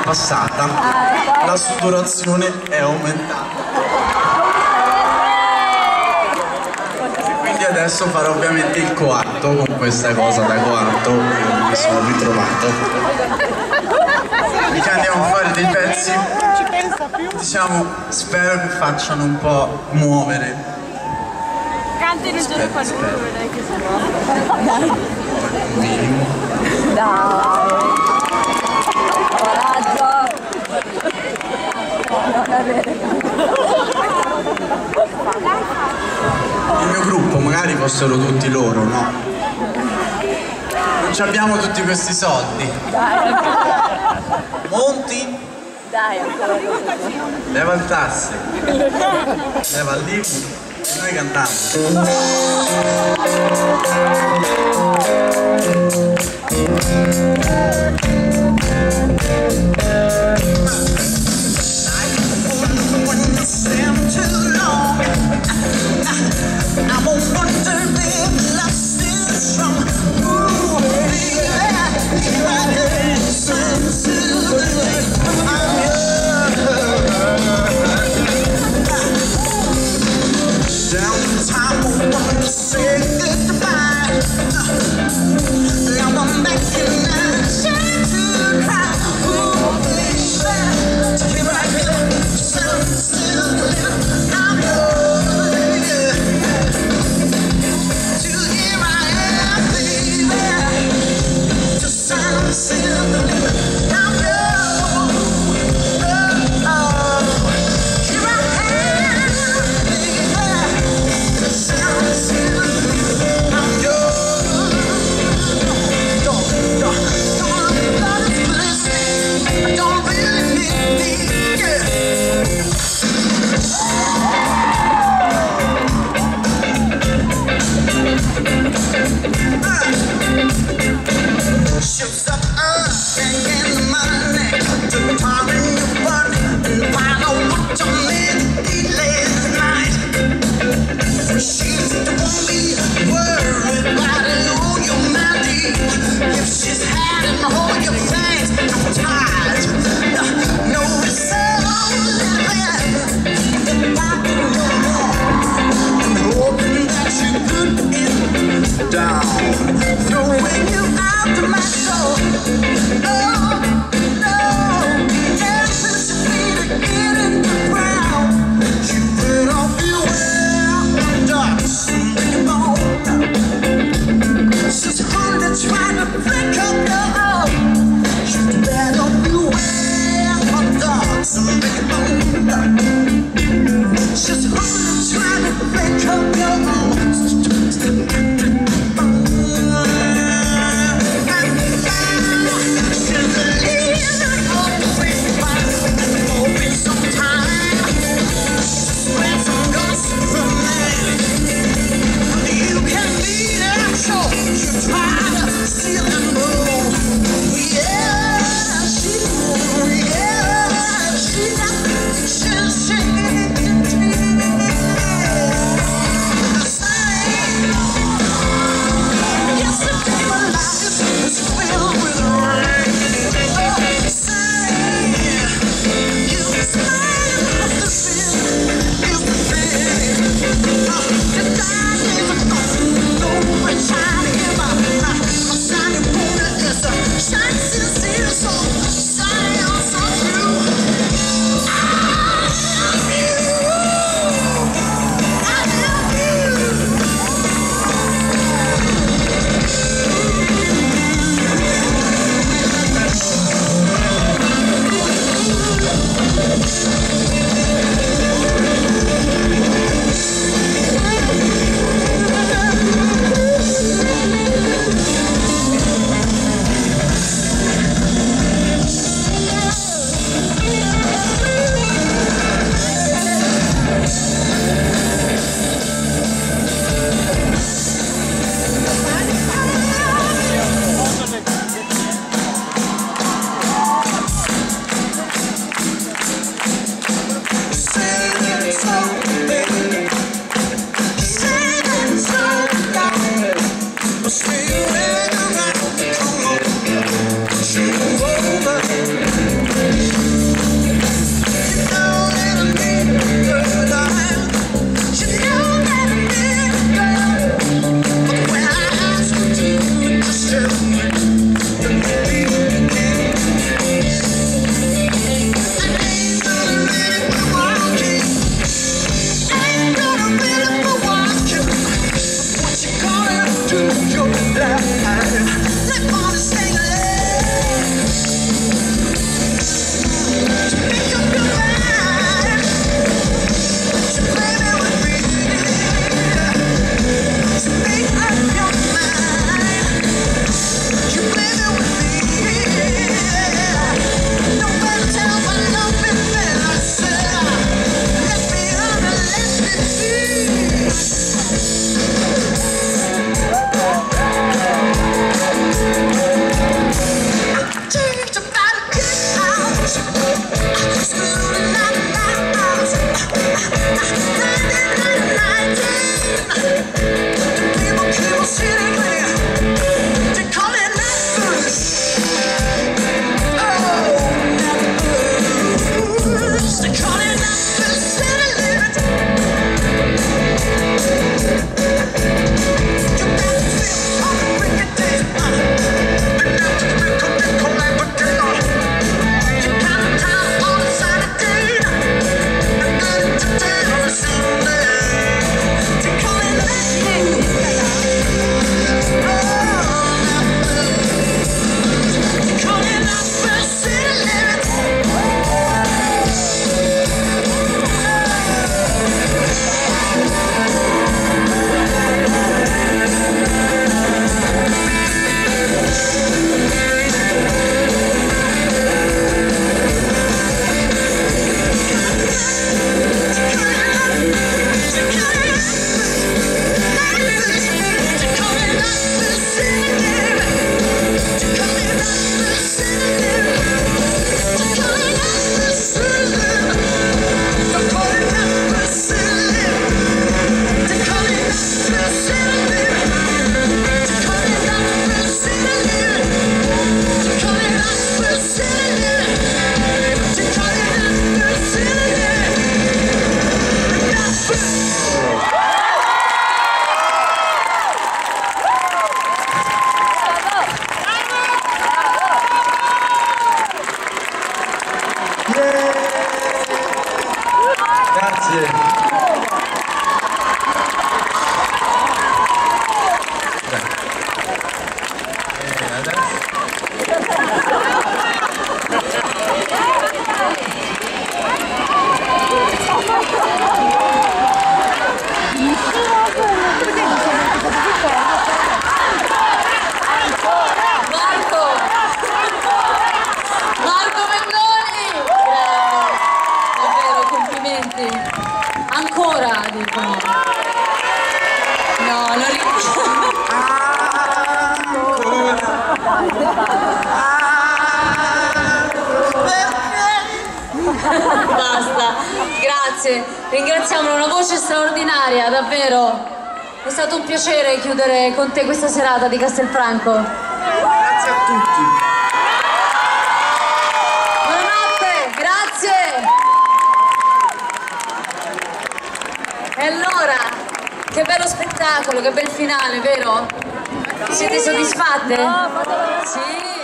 passata, la sudorazione è aumentata. Quindi adesso farò ovviamente il coatto con questa cosa da coatto che mi sono ritrovato. Quindi andiamo a fare dei pezzi, diciamo, spero che facciano un po' muovere. Canti nel giorno qualunque, dai che si può. Un minimo. Dai! Coraggio! Non è vero. Il mio gruppo magari fossero tutti loro, no? Non ci abbiamo tutti questi soldi. Dai, Monti, dai, ancora leva il tasse, leva il libro e noi cantiamo. Ancora dicono. No, non basta, grazie, ringraziamo, una voce straordinaria, davvero. È stato un piacere chiudere con te questa serata di Castelfranco. Grazie a tutti. Buonanotte, grazie. E allora, che bello spettacolo, che bel finale, vero? Siete soddisfatte? Sì.